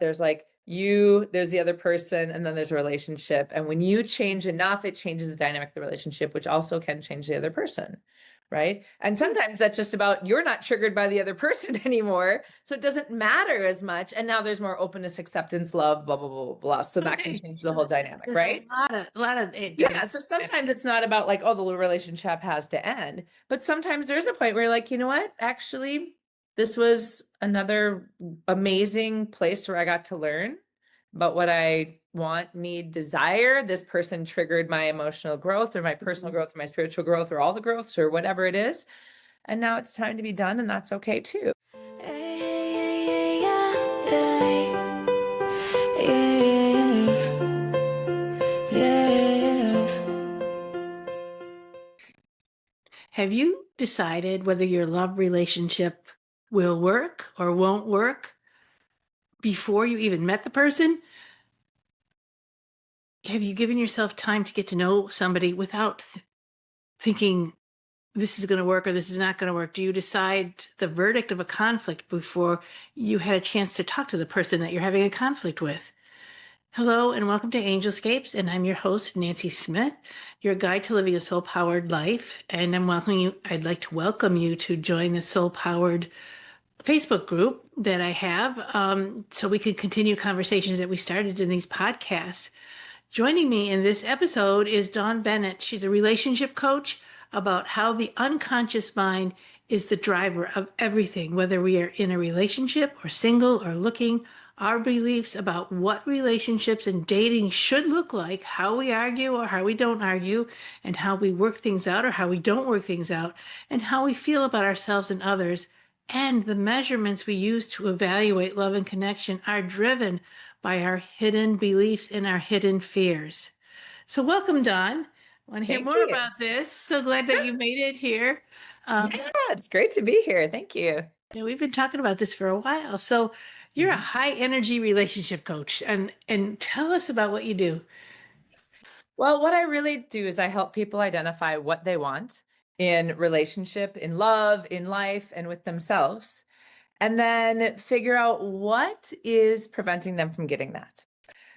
there's like you, there's the other person, and then there's a relationship. And when you change enough, it changes the dynamic of the relationship, which also can change the other person. Right. And sometimes that's just about you're not triggered by the other person anymore. So it doesn't matter as much. And now there's more openness, acceptance, love, blah, blah, blah, blah, blah. So that can change the whole dynamic, right? A lot of it. Yeah. So sometimes it's not about like, oh, the relationship has to end. But sometimes there's a point where you're like, you know what? Actually, this was another amazing place where I got to learn about what I want, need, desire. This person triggered my emotional growth or my personal growth or my spiritual growth or all the growths or whatever it is. And now it's time to be done, and that's okay too. Have you decided whether your love relationship will work or won't work before you even met the person? Have you given yourself time to get to know somebody without thinking this is going to work or this is not going to work? Do you decide the verdict of a conflict before you had a chance to talk to the person that you're having a conflict with? Hello and welcome to Angelscapes, and I'm your host, Nancy Smith, your guide to living a soul-powered life. And I'd like to welcome you to join the soul-powered Facebook group that I have, so we can continue conversations that we started in these podcasts. Joining me in this episode is Dawn Bennett. She's a relationship coach about how the unconscious mind is the driver of everything, whether we are in a relationship or single or looking. Our beliefs about what relationships and dating should look like, how we argue or how we don't argue, and how we work things out or how we don't work things out, and how we feel about ourselves and others, and the measurements we use to evaluate love and connection are driven by our hidden beliefs and our hidden fears. So welcome, Dawn. I want to hear more about this. So glad that you made it here. Yeah, it's great to be here. Thank you. Yeah, we've been talking about this for a while. So you're a high energy relationship coach, and tell us about what you do. Well, what I really do is I help people identify what they want in relationship, in love, in life, and with themselves, and then figure out what is preventing them from getting that.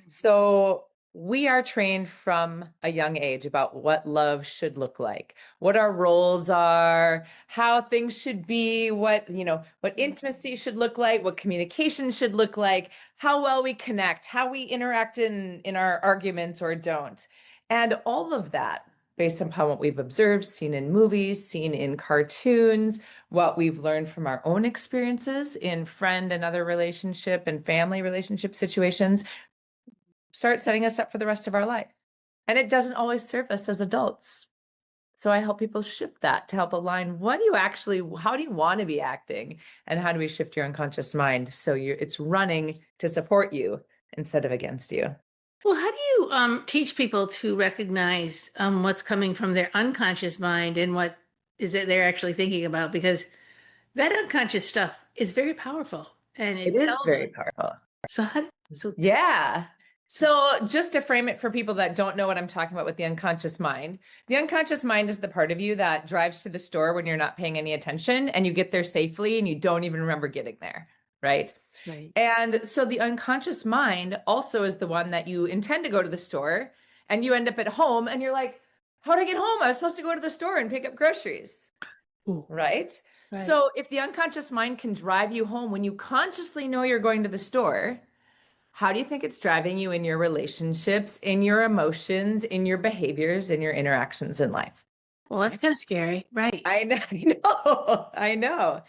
So we are trained from a young age about what love should look like, what our roles are, how things should be, what intimacy should look like, what communication should look like, how well we connect, how we interact in our arguments or don't. And all of that based upon what we've observed, seen in movies, seen in cartoons, what we've learned from our own experiences in friend and other relationship and family relationship situations, start setting us up for the rest of our life. And it doesn't always serve us as adults. So I help people shift that to help align how do you want to be acting, and how do we shift your unconscious mind so it's running to support you instead of against you. Well, how do you teach people to recognize what's coming from their unconscious mind and what is it they're actually thinking about? Because that unconscious stuff is very powerful, and It is very powerful. Yeah. So just to frame it for people that don't know what I'm talking about with the unconscious mind is the part of you that drives to the store when you're not paying any attention, and you get there safely and you don't even remember getting there, right? Right. And so the unconscious mind also is the one that you intend to go to the store, and you end up at home and you're like, how'd I get home? I was supposed to go to the store and pick up groceries. Ooh. Right? So if the unconscious mind can drive you home when you consciously know you're going to the store, how do you think it's driving you in your relationships, in your emotions, in your behaviors, in your interactions in life? Well, that's kind of scary, right? I know.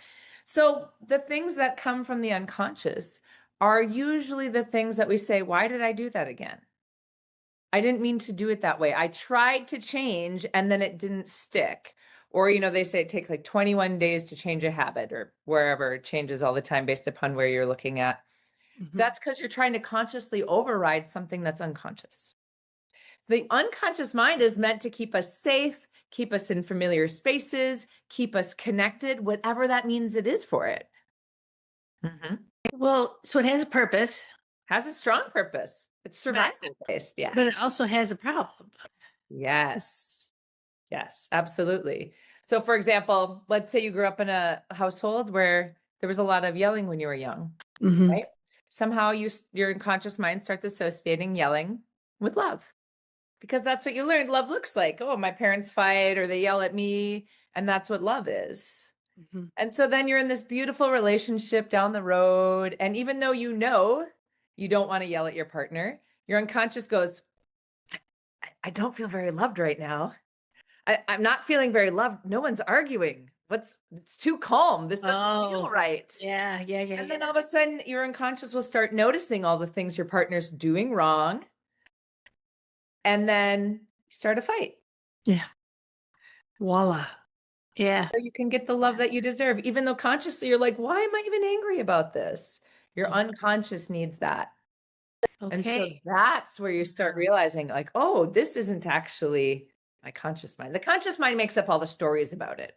So the things that come from the unconscious are usually the things that we say, why did I do that again? I didn't mean to do it that way. I tried to change and then it didn't stick. Or, they say it takes like 21 days to change a habit, or wherever it changes all the time based upon where you're looking at. Mm-hmm. That's because you're trying to consciously override something that's unconscious. The unconscious mind is meant to keep us safe, keep us in familiar spaces, keep us connected, whatever that means it is for it. Mm-hmm. Well, so it has a purpose. Has a strong purpose. It's survival based, yeah. But it also has a problem. Yes, absolutely. So for example, let's say you grew up in a household where there was a lot of yelling when you were young, right? somehow your unconscious mind starts associating yelling with love, because that's what you learned love looks like. Oh, my parents fight or they yell at me, and that's what love is. Mhm. And so then you're in this beautiful relationship down the road, and even though you know you don't want to yell at your partner, your unconscious goes, I don't feel very loved right now. I'm not feeling very loved. No one's arguing. It's too calm. This doesn't feel Oh, right. yeah, yeah, yeah, And then yeah. all of a sudden, your unconscious will start noticing all the things your partner's doing wrong. And then start a fight. Yeah. Voila. Yeah. So you can get the love that you deserve, even though consciously you're like, why am I even angry about this? Your Yeah. unconscious needs that. And so Okay. that's where you start realizing, like, oh, this isn't actually my conscious mind. The conscious mind makes up all the stories about it.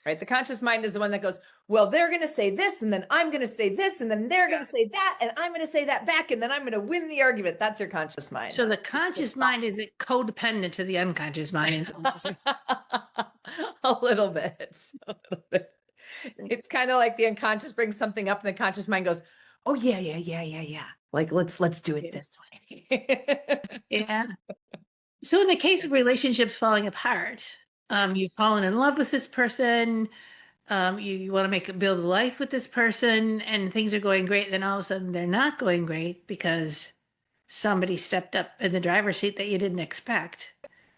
Right? The conscious mind is the one that goes, well, they're going to say this, and then I'm going to say this, and then they're going to say that, and I'm going to say that back, and then I'm going to win the argument. That's your conscious mind. So the conscious mind is codependent to the unconscious mind. A little bit. A little bit. It's kind of like the unconscious brings something up, and the conscious mind goes, oh, yeah, yeah, yeah, yeah, yeah. Like, let's do it this way. Yeah. So in the case of relationships falling apart, you've fallen in love with this person, you want to build a life with this person, and things are going great, then all of a sudden they're not going great because somebody stepped up in the driver's seat that you didn't expect.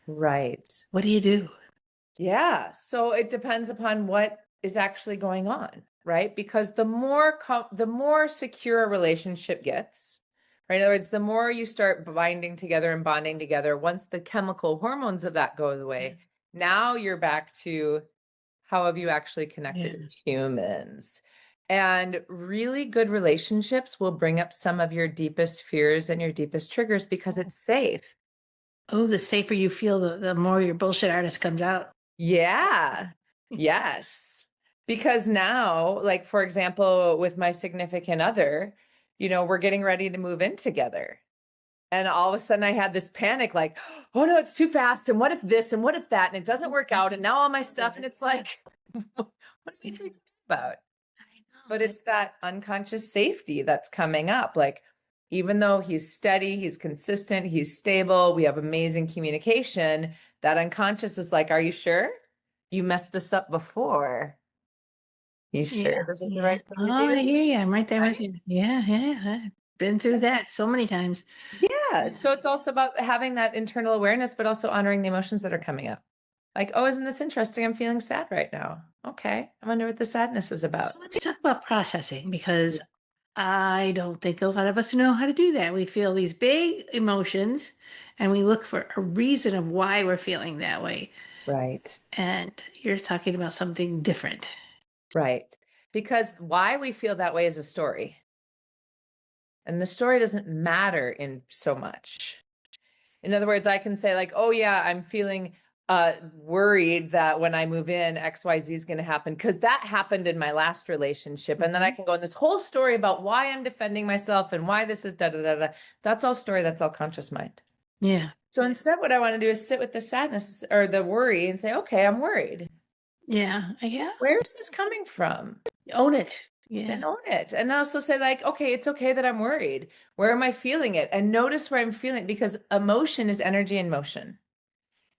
Right. What do you do? Yeah. So it depends upon what is actually going on, right? Because the more secure a relationship gets, right? In other words, the more you start binding together and bonding together, once the chemical hormones of that goes away, now you're back to how have you actually connected Yeah. as humans? And really good relationships will bring up some of your deepest fears and your deepest triggers because it's safe. Oh, the safer you feel, the more your bullshit artist comes out. Yeah. Yes. Because now, like, for example, with my significant other, we're getting ready to move in together. And all of a sudden I had this panic, like, oh no, it's too fast. And what if this and what if that? And it doesn't work out. And now all my stuff. And it's like, what are we thinking about? But it's that unconscious safety that's coming up. Like, even though he's steady, he's consistent, he's stable, we have amazing communication, that unconscious is like, are you sure? You messed this up before. You sure this is the right thing to Oh, I do? hear you. I'm right there with Right? you. Yeah, yeah. I've been through that so many times. Yeah. So it's also about having that internal awareness, but also honoring the emotions that are coming up. Like, oh, isn't this interesting? I'm feeling sad right now. Okay. I wonder what the sadness is about. So let's talk about processing, because I don't think a lot of us know how to do that. We feel these big emotions and we look for a reason of why we're feeling that way. Right. And you're talking about something different. Right. Because why we feel that way is a story. And the story doesn't matter in so much. In other words, I can say, like, oh yeah, I'm feeling worried that when I move in, XYZ is going to happen because that happened in my last relationship. And then I can go in this whole story about why I'm defending myself and why this is da da da da. That's all story. That's all conscious mind. Yeah. So instead, what I want to do is sit with the sadness or the worry and say, okay, I'm worried. Yeah. Yeah. Where is this coming from? Own it. And Yeah. own it. And also say, like, okay, it's okay that I'm worried. Where am I feeling it? And notice where I'm feeling it, because emotion is energy in motion.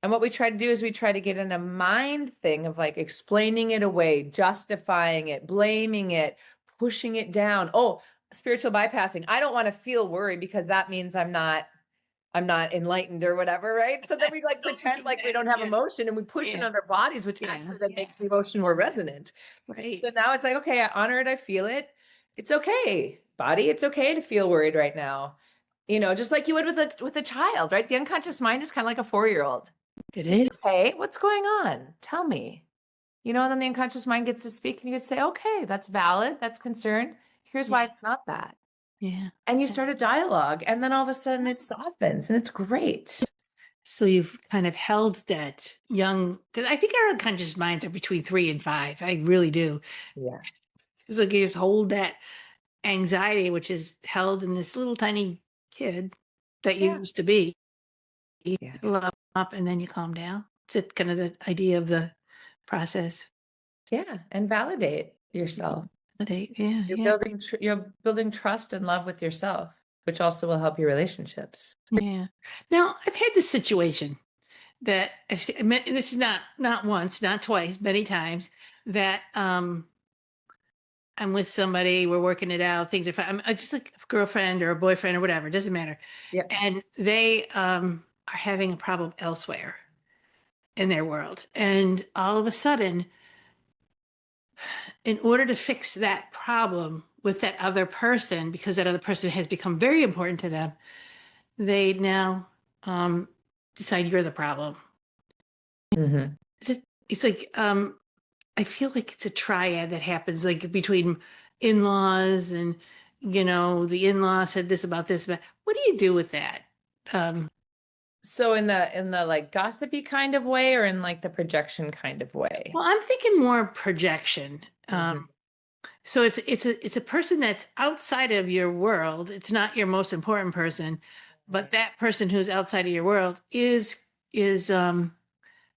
And what we try to do is we try to get in a mind thing of like explaining it away, justifying it, blaming it, pushing it down. Oh, spiritual bypassing. I don't want to feel worried because that means I'm not enlightened or whatever, right? So then we like pretend like we don't have emotion and we push it Yeah. on our bodies, which actually then makes the emotion more resonant. Right. So now it's like, okay, I honor it, I feel it. It's okay, body, it's okay to feel worried right now. Just like you would with a child, right? The unconscious mind is kind of like a 4-year-old. It It's is. okay. What's going on? Tell me. And then the unconscious mind gets to speak and you could say, okay, that's valid. That's concerned. Here's why it's not that. Yeah. And you start a dialogue and then all of a sudden it softens and it's great. So you've kind of held that young, because I think our unconscious minds are between 3 and 5. I really do. Yeah. It's like you just hold that anxiety, which is held in this little tiny kid that you Yeah. used to be. You Yeah. level up and then you calm down. Is it kind of the idea of the process? Yeah. And validate yourself. validate. Yeah, yeah, You're building trust and love with yourself, which also will help your relationships. yeah. Now, I've had this situation that I've seen, this is not once, not twice, many times that I'm with somebody, we're working it out, things are fine. I'm just like a girlfriend or a boyfriend or whatever, it doesn't matter. Yeah. And they are having a problem elsewhere in their world. And all of a sudden, in order to fix that problem with that other person, because that other person has become very important to them, they now um, decide you're the problem. Hmm. It's like I feel like it's a triad that happens like between in-laws and the in-law said this about this, but what do you do with that? Um, So in the like gossipy kind of way or in like the projection kind of way? well, I'm thinking more projection. Hmm. So it's a person that's outside of your world. It's not your most important person, but that person who's outside of your world is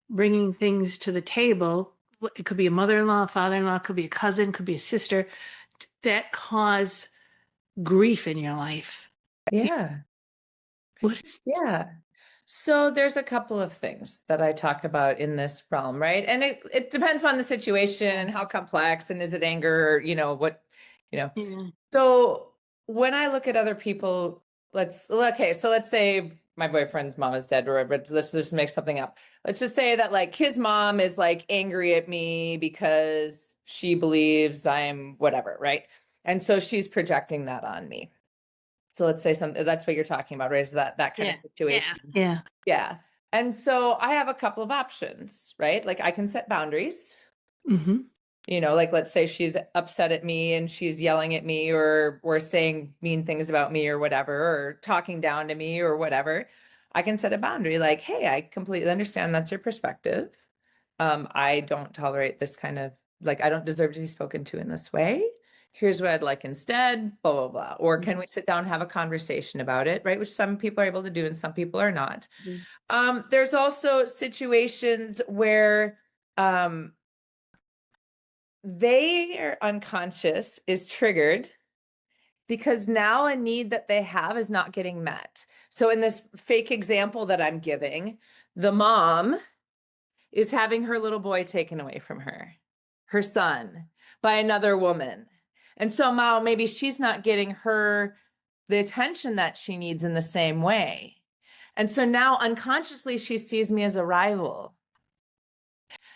bringing things to the table. It could be a mother-in-law, a father-in-law, could be a cousin, could be a sister that cause grief in your life. Yeah. What is Yeah. So there's a couple of things that I talk about in this realm, right? And it depends on the situation and how complex and is it anger, or, what, you know. yeah, So when I look at other people, so let's say my boyfriend's mom is dead, or but let's just make something up. Let's just say that like his mom is like angry at me because she believes I'm whatever, right? And so she's projecting that on me. So let's say something that's what you're talking about, right? Is that kind of yeah, yeah, situation. yeah. Yeah. And so I have a couple of options, right? Like I can set boundaries. Mm-hmm. Like let's say she's upset at me and she's yelling at me or saying mean things about me or whatever, or talking down to me or whatever. I can set a boundary like, hey, I completely understand that's your perspective. I don't tolerate this kind of like I don't deserve to be spoken to in this way. Here's what I'd like instead, blah, blah, blah. Or can we sit down and have a conversation about it, right? Which some people are able to do and some people are not. There's also situations where um, their unconscious is triggered because now a need that they have is not getting met. So in this fake example that I'm giving, the mom is having her little boy taken away from her son, by another woman. And so now maybe she's not getting the attention that she needs in the same way. And so now unconsciously she sees me as a rival.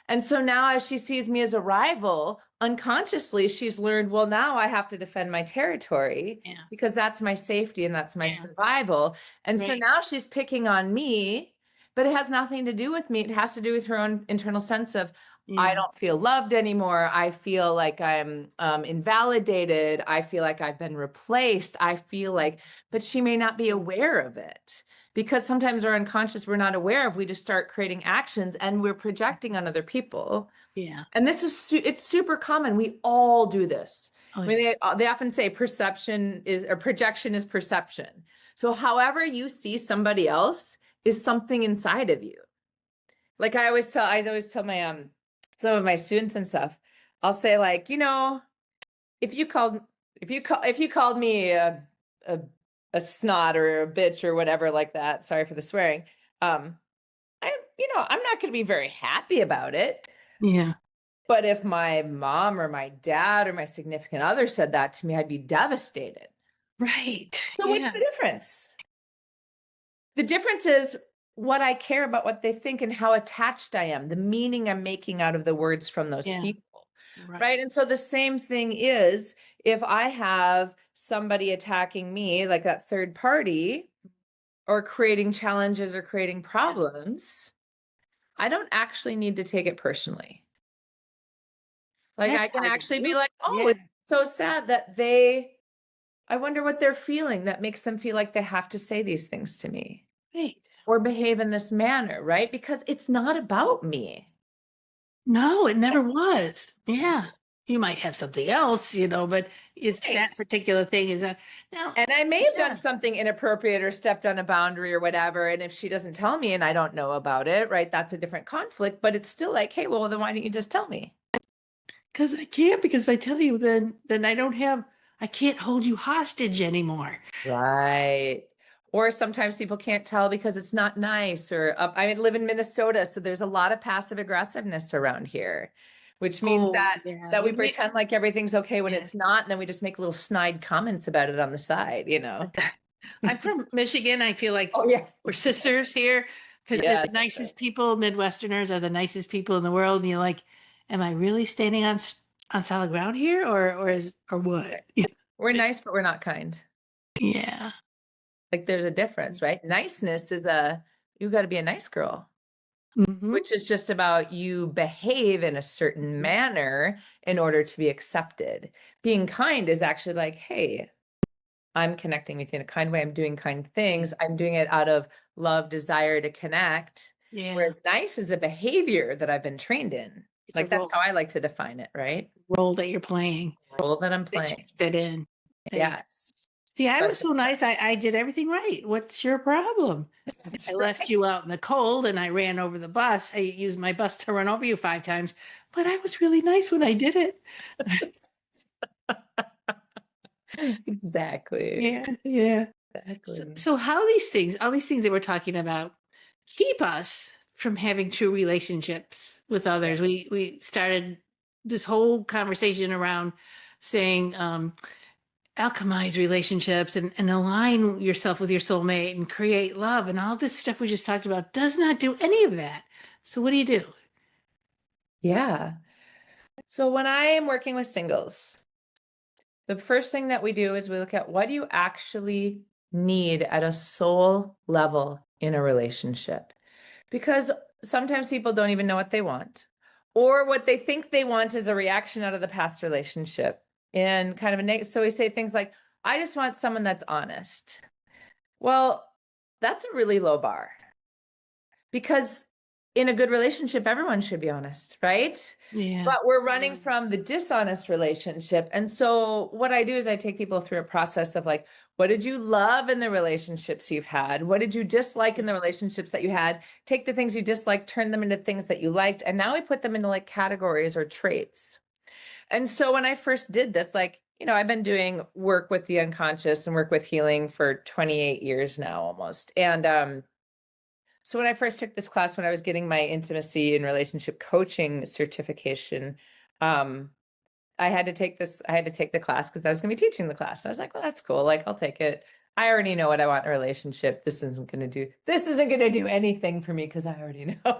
And so now, as she sees me as a rival, unconsciously, she's learned, well, now I have to defend my territory Yeah, because that's my safety and that's my yeah, survival. And so right. now she's picking on me, but it has nothing to do with me. It has to do with her own internal sense of, I Yeah, don't feel loved anymore. I feel like I'm invalidated. I feel like I've been replaced. I feel like, but she may not be aware of it because sometimes our unconscious we're not aware of. We just start creating actions and we're projecting on other people. yeah. And this is it's super common. We all do this. Oh I yeah. mean, they often say projection is perception. So however you see somebody else is something inside of you. Like I always tell my some of my students and stuff, I'll say like, if you called if you called me a a snot or a bitch or whatever like that, sorry for the swearing, I'm not going to be very happy about it. Yeah. But if my mom or my dad or my significant other said that to me, I'd be devastated. Right. So what's Yeah. the difference? The difference is what I care about, what they think, and how attached I am, the meaning I'm making out of the words from those Yeah. people. Right. Right. And so the same thing is if I have somebody attacking me, like that third party, or creating challenges or creating Yeah. problems, I don't actually need to take it personally. Like I That's can hard to actually be do. like, oh, Yeah. it's so sad that I wonder what they're feeling that makes them feel like they have to say these things to me Right. or behave in this manner, right? Because it's not about me. No, it never was. Yeah. You might have something else, but it's Right. that particular thing is that now. And I may have done Yeah. something inappropriate or stepped on a boundary or whatever. And if she doesn't tell me and I don't know about it, right, that's a different conflict. But it's still like, hey, well, then why don't you just tell me? Because I can't, because if I tell you, then I can't hold you hostage anymore. Right. Or sometimes people can't tell because it's not nice. Or I live in Minnesota, so there's a lot of passive aggressiveness around here, which means Oh, that yeah. that we pretend like everything's okay when Yeah. it's not, and then we just make little snide comments about it on the side, you know? I'm from Michigan. I feel like Oh yeah. we're sisters here because the Yeah, nicest people, Midwesterners, are the nicest people in the world. And you're like, am I really standing on solid ground here, or what? we're nice, but we're not kind. Yeah. Like there's a difference, right? Niceness is you got to be a nice girl, Hmm. which is just about you behave in a certain manner in order to be accepted. Being kind is actually like, hey, I'm connecting with you in a kind way. I'm doing kind things. I'm doing it out of love, desire to connect. Yeah. Whereas nice is a behavior that I've been trained in. It's a Like that's how I like to define it, right? role that you're playing Role that I'm that you playing. fit in. Hey, Yes. see, I So I was think so nice. I did everything right. What's your problem? that's I left right. you out in the cold and I ran over the bus. I used my bus to run over you 5 times, but I was really nice when I did it. Exactly. Yeah, yeah. So, Exactly. so how all these things that we're talking about, keep us from having true relationships with Yeah. others? We started this whole conversation around saying, alchemize relationships and align yourself with your soulmate and create love, and all this stuff we just talked about does not do any of that. So what do you do? Yeah. So when I am working with singles, the first thing that we do is we look at what do you actually need at a soul level in a relationship? Because sometimes people don't even know what they want, or what they think they want is a reaction out of the past relationship and kind of a negative. So we say things like, I just want someone that's honest. Well, that's a really low bar because in a good relationship, everyone should be honest, right? Yeah. But we're running from the dishonest relationship. And so what I do is I take people through a process of like, what did you love in the relationships you've had? What did you dislike in the relationships that you had? Take the things you disliked, turn them into things that you liked. And now we put them into like categories or traits. And so when I first did this, like, I've been doing work with the unconscious and work with healing for 28 years now almost. And so when I first took this class, when I was getting my intimacy and relationship coaching certification, um, I had to take the class because I was going to be teaching the class. I was like, well, that's cool. Like, I'll take it. I already know what I want in a relationship. This isn't going to do anything for me because I already know.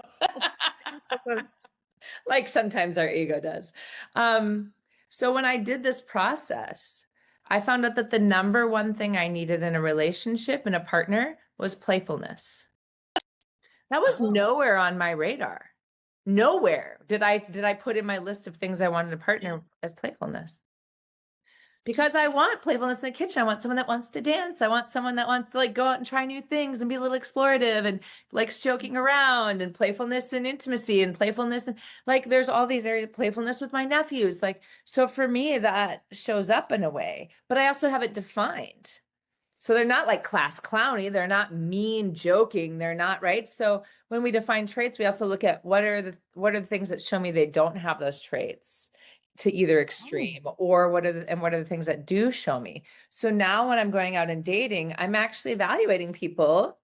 Like sometimes our ego does. Um, so when I did this process, I found out that the number one thing I needed in a relationship and a partner was playfulness. That was Oh, nowhere on my radar. Nowhere did I put in my list of things I wanted a partner as playfulness. Because I want playfulness in the kitchen. I want someone that wants to dance. I want someone that wants to like go out and try new things and be a little explorative and likes joking around and playfulness and intimacy and playfulness and like there's all these areas of playfulness with my nephews. Like so for me that shows up in a way, but I also have it defined. So they're not like class clowny. They're not mean joking. They're not right. So when we define traits, we also look at what are the things that show me they don't have those traits to either oh, extreme or what are the things that do show me. So now when I'm going out and dating, I'm actually evaluating people,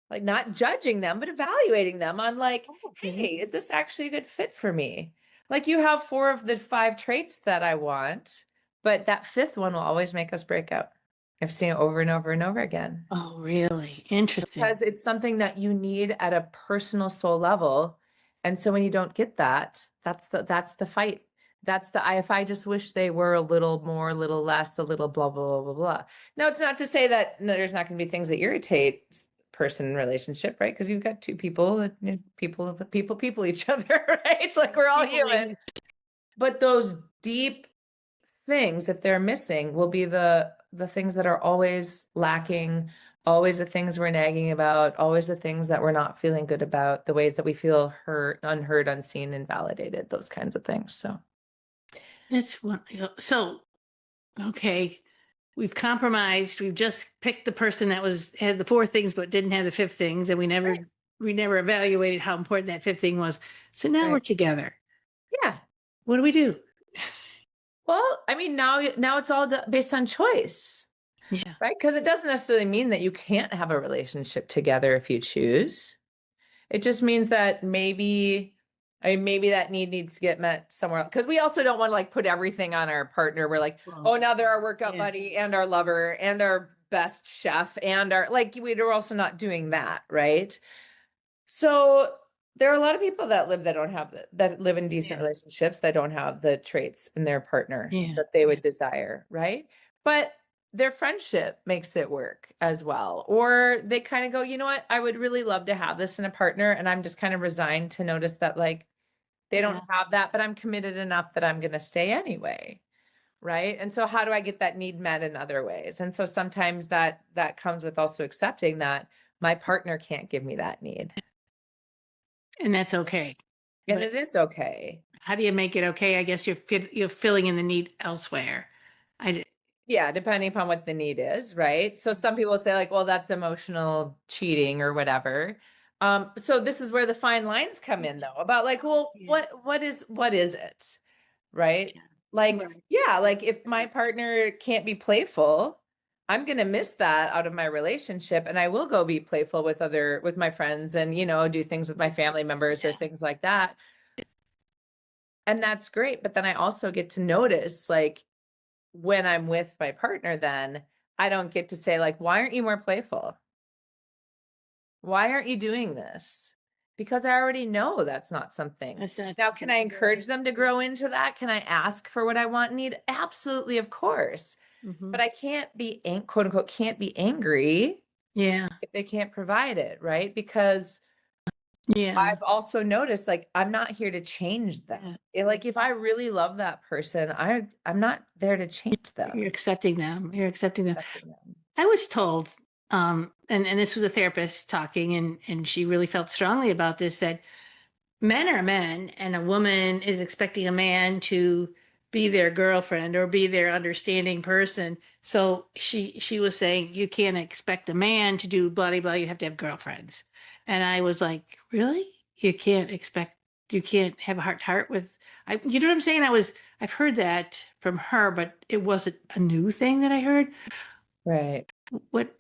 like not judging them, but evaluating them on like, okay. hey, is this actually a good fit for me? Like you have 4 of the 5 traits that I want, but that 5th one will always make us break up. I've seen it over and over and over again Oh, really? Interesting. because it's something that you need at a personal soul level. And so when you don't get that, that's the fight. That's the if I just wish they were a little more, a little less, a little blah blah blah blah blah. Now it's not to say that no, there's not going to be things that irritate person relationship, right? Because you've got 2 people, people each other, right? It's like we're all human. Feeling. But those deep things, if they're missing, will be the things that are always lacking, always the things we're nagging about, always the things that we're not feeling good about, the ways that we feel hurt, unheard, unseen, invalidated, those kinds of things. So It's one. So, okay, we've compromised. We've just picked the person that had the 4 things but didn't have the 5th things, and we never right, we never evaluated how important that 5th thing was. So now we're right. together. Yeah. What do we do? Well, I mean, now it's all based on choice, Yeah. right? Because it doesn't necessarily mean that you can't have a relationship together if you choose. It just means that maybe, I mean, maybe that need needs to get met somewhere else. Because we also don't want to like put everything on our partner. We're like, Well, oh, now they're our workout yeah. buddy and our lover and our best chef and our like we're also not doing that, right? So there are a lot of people that live in decent Yeah. relationships that don't have the traits in their partner Yeah. that they Yeah. would desire, right? But their friendship makes it work as well. Or they kind of go, you know what? I would really love to have this in a partner. And I'm just kind of resigned to notice that like they don't Yeah. have that, but I'm committed enough that I'm going to stay anyway. Right. And so how do I get that need met in other ways? And so sometimes that comes with also accepting that my partner can't give me that need. And that's okay. And But it is okay. how do you make it okay? I guess you're filling in the need elsewhere. I Yeah, depending upon what the need is, right? So some people say like, well, that's emotional cheating or whatever. So this is where the fine lines come in though, about like, well, yeah. what is it? Right? Yeah. Like, Right. yeah, like if my partner can't be playful, I'm gonna miss that out of my relationship and I will go be playful with my friends and do things with my family members or Yeah. things like that. And that's great. But then I also get to notice like when I'm with my partner, then I don't get to say, like, why aren't you more playful? Why aren't you doing this? Because I already know that's not something. That's not Now, can I encourage them to grow into that? Can I ask for what I want and need? Absolutely, of course. hmm But I can't be, quote unquote, can't be angry Yeah. if they can't provide it, right? Because Yeah. I've also noticed, like, I'm not here to change them. Yeah. Like, if I really love that person, I'm not there to change them. You're accepting them. You're accepting them. Accepting them. I was told, and this was a therapist talking, and she really felt strongly about this, that men are men and a woman is expecting a man to be their girlfriend or be their understanding person. So she was saying you can't expect a man to do blah blah blah, you have to have girlfriends. And I was like, really? You can't have a heart to heart with you know what I'm saying? I've heard that from her, but it wasn't a new thing that I heard. Right. What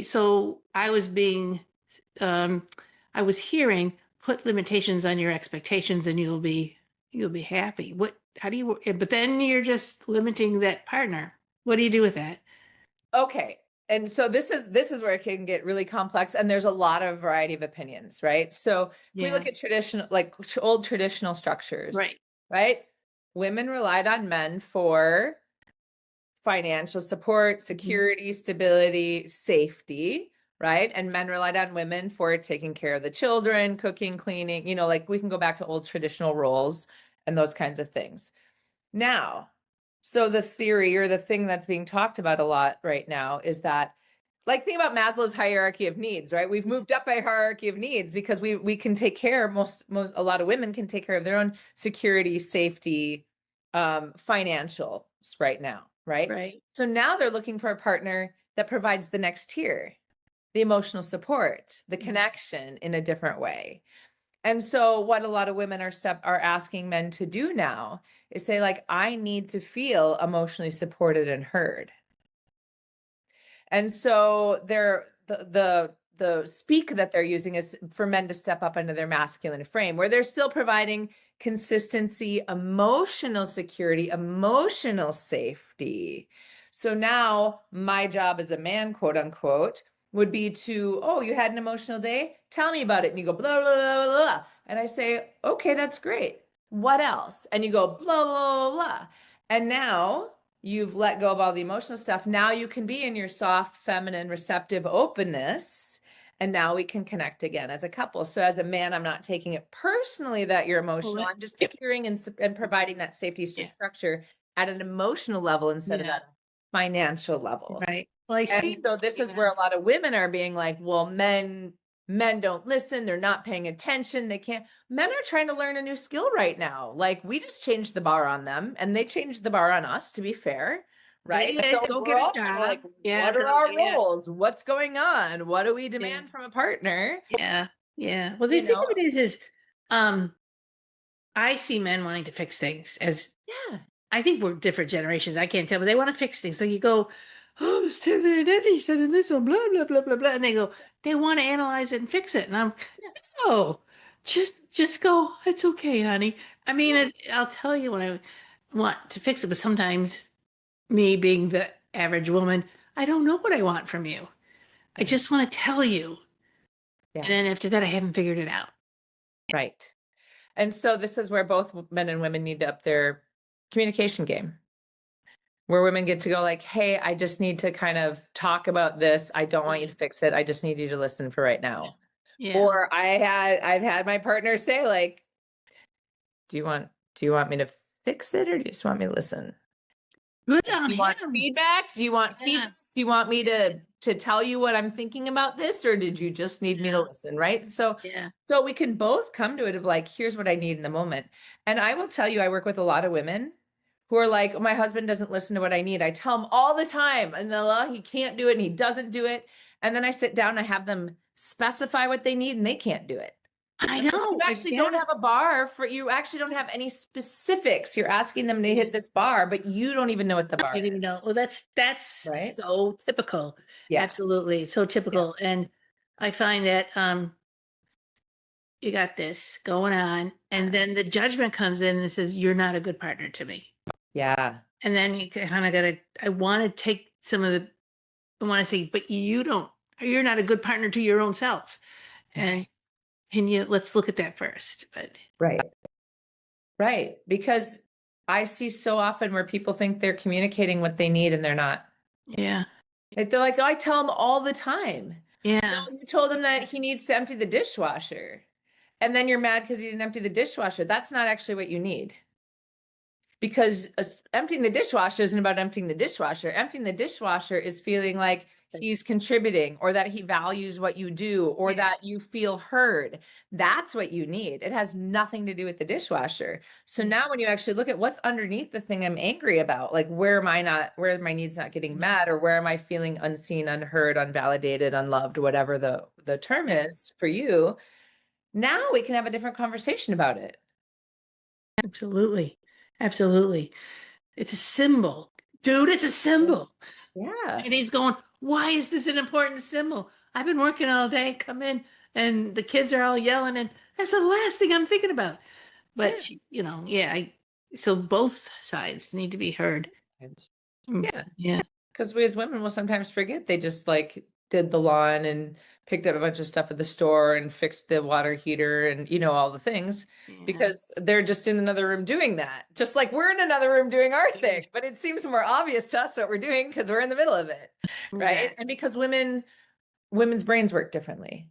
so I was being um I was hearing put limitations on your expectations and you'll be happy. What how do you but then you're just limiting that partner. What do you do with that? Okay. And so this is where it can get really complex and there's a lot of variety of opinions, right? So if we Yeah. look at traditional like old traditional structures, Right. right? Women relied on men for financial support, Mhm. security, stability, safety, right? And men relied on women for taking care of the children, cooking, cleaning, like we can go back to old traditional roles and those kinds of things. Now, so the theory or the thing that's being talked about a lot right now is that, like, think about Maslow's hierarchy of needs, right? We've moved up a hierarchy of needs because we can take care, a lot of women can take care of their own security, safety, financials right now, right? Right. So now they're looking for a partner that provides the next tier, the emotional support, the Mhm. connection in a different way. And so what a lot of women are asking men to do now is say like I need to feel emotionally supported and heard. And so the speak that they're using is for men to step up into their masculine frame where they're still providing consistency, emotional security, emotional safety. So now my job as a man, quote unquote, would be to, oh, you had an emotional day? Tell me about it. And you go, blah, blah, blah, blah, blah. And I say, okay, that's great. What else? And you go, blah, blah, blah, blah. And now you've let go of all the emotional stuff. Now you can be in your soft, feminine, receptive openness. And now we can connect again as a couple. So as a man, I'm not taking it personally that you're Well, emotional. I'm just hearing and providing that safety yeah. structure at an emotional level instead of Yeah. at a financial level. Right. Well, I And see. so this is Yeah. where a lot of women are being like, well, men don't listen, they're not paying attention, they can't. Men are trying to learn a new skill right now. Like we just changed the bar on them and they changed the bar on us, to be fair, They right? did So go we're get a all kind of job. like, Yeah. what are our Yeah. roles? What's going on? What do we Yeah. demand from a partner? Yeah. Yeah. Well, the You thing know? of it is um I see men wanting to fix things as Yeah. I think we're different generations. I can't tell, but they want to fix things. So you go, oh, this said that he said in this one, blah, blah, blah, blah, blah. And they go, they want to analyze it and fix it. And I'm, Yeah. oh, just go, it's okay, honey. I mean, Yeah. I'll tell you when I want to fix it, but sometimes me being the average woman, I don't know what I want from you. I Right. just want to tell you. And Yeah. then after that, I haven't figured it out. Right. And so this is where both men and women need to up their communication game, where women get to go like, hey, I just need to kind of talk about this. I don't want you to fix it. I just need you to listen for right now. Yeah. Or I've had my partner say like, do you want me to fix it or do you just want me to listen? Good Like, on do you want him. feedback? Do you want Yeah. feedback? Do you want me to tell you what I'm thinking about this, or did you just need me to Yeah. listen? Right. Yeah. So we can both come to it of like, here's what I need in the moment. And I will tell you, I work with a lot of women who are like, my husband doesn't listen to what I need. I tell him all the time, and they're like, he can't do it, and he doesn't do it. And then I sit down and I have them specify what they need, and they can't do it. I I'm like, you know. actually Yeah. don't have a bar for you actually don't have any specifics. You're asking them to hit this bar, but you don't even know what the I bar didn't even know. is. Well, that's Right? so typical. Yeah. Absolutely. So Yeah. typical. And I find that you got this going on, and then the judgment comes in and says, you're not a good partner to me. Yeah. And then you kind of gotta, I want to take some of the, I want to say, but you're not a good partner to your own self. And Right. let's look at that first. But Right. Right. Because I see so often where people think they're communicating what they need and they're not. yeah. Like they're like, oh, I tell him all the time. Yeah. No, you told him that he needs to empty the dishwasher. And then you're mad because he didn't empty the dishwasher. That's not actually what you need. Because emptying the dishwasher isn't about emptying the dishwasher. Emptying the dishwasher is feeling like he's contributing or that he values what you do or Yeah. that you feel heard. That's what you need. It has nothing to do with the dishwasher. So Yeah. now when you actually look at what's underneath the thing I'm angry about, like where are my needs not getting met, or where am I feeling unseen, unheard, unvalidated, unloved, whatever the term Yeah. is for you, now we can have a different conversation about it. Absolutely. Absolutely. It's a symbol. Dude, it's a symbol. Yeah. And he's going, why is this an important symbol? I've been working all day, come in, and the kids are all yelling, and that's the last thing I'm thinking about. Yeah. But, yeah, so both sides need to be heard. Yeah. Yeah. Because we as women will sometimes forget they just like did the lawn and picked up a bunch of stuff at the store and fixed the water heater and all the things Yeah. because they're just in another room doing that. Just like we're in another room doing our thing, but it seems more obvious to us what we're doing because we're in the middle of it. Right. Exactly. And because women's brains work differently.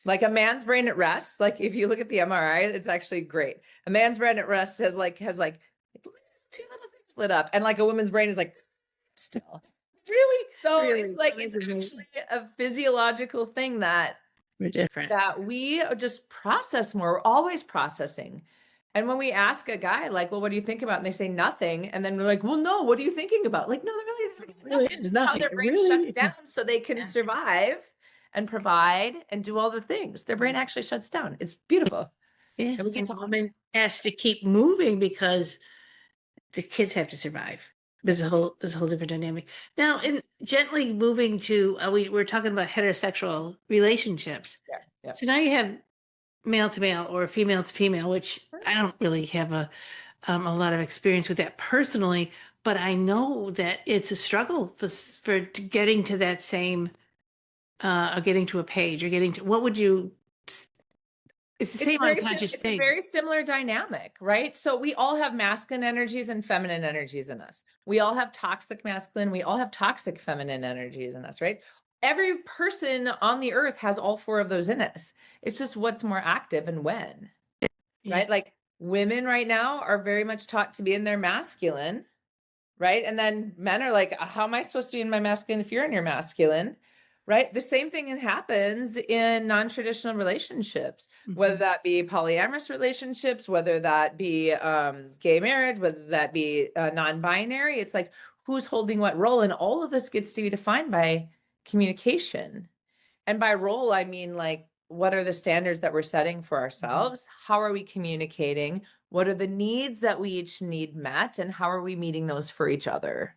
Like a man's brain at rest, like if you look at the MRI, it's actually great. A man's brain at rest has like two little things lit up, and like a woman's brain is like still. Really? So Really? it's like it's actually a physiological thing that We're different. we just process more. We're always processing. And when we ask a guy, like, well, what do you think about? And they say nothing. And then we're like, well, no, what are you thinking about? Like, no, they're really thinking It about really nothing. is This is how nothing. their It brain shuts really, down so they can yeah. survive and provide and do all the things. Their brain actually shuts down. It's beautiful. Yeah. And we get And to the woman has to keep moving because the kids have to survive. yeah, There's a whole different dynamic. Now, in gently moving to, we're talking about heterosexual relationships. yeah, yeah. So now you have male to male or female to female, which I don't really have a lot of experience with that personally, but I know that it's a struggle for getting to that same, or getting to a page or getting to, what would you, it's the same unconscious It's a thing. very similar dynamic, right? So we all have masculine energies and feminine energies in us. We all have toxic masculine, we all have toxic feminine energies in us, right? Every person on the earth has all four of those in us. It's just what's more active and when, Yeah. right? Like women right now are very much taught to be in their masculine, right? And then men are like, how am I supposed to be in my masculine if you're in your masculine? Right? The same thing happens in non-traditional relationships, whether Mhm. that be polyamorous relationships, whether that be gay marriage, whether that be non-binary. It's like who's holding what role, and all of this gets to be defined by communication. And by role, I mean like what are the standards that we're setting for Mhm. ourselves? How are we communicating? What are the needs that we each need met? And how are we meeting those for each other?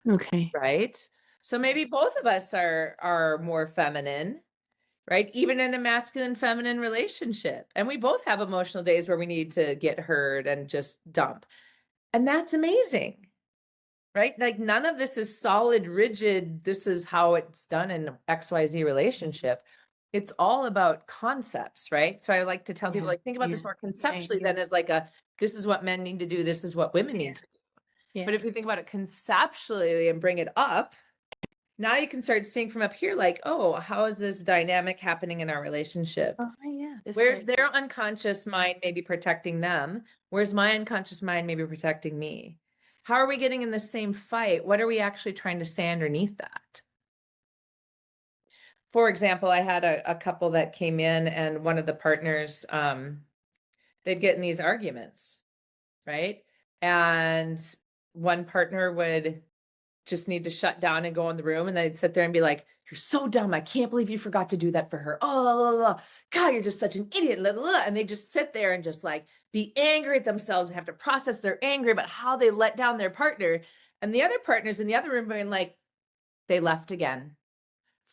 Okay. Right. So maybe both of us are more feminine, right? Even in a masculine feminine relationship. And we both have emotional days where we need to get heard and just dump. And that's amazing. Right? Like none of this is solid, rigid. This is how it's done in XYZ relationship. It's all about concepts, right? So I like to tell people, like, think about this more conceptually than as like this is what men need to do, this is what women need to do. Yeah. But if you think about it conceptually and bring it up, now you can start seeing from up here, like, oh, how is this dynamic happening in our relationship? Oh, yeah. Where's their unconscious mind maybe protecting them? Where's my unconscious mind maybe protecting me? How are we getting in the same fight? What are we actually trying to say underneath that? For example, I had a couple that came in and one of the partners, they'd get in these arguments, right? And one partner would just need to shut down and go in the room, and then they'd sit there and be like, "You're so dumb. I can't believe you forgot to do that for her. Oh, God, you're just such an idiot." And they just sit there and just like be angry at themselves and have to process their anger about how they let down their partner. And the other partners in the other room being like, they left again.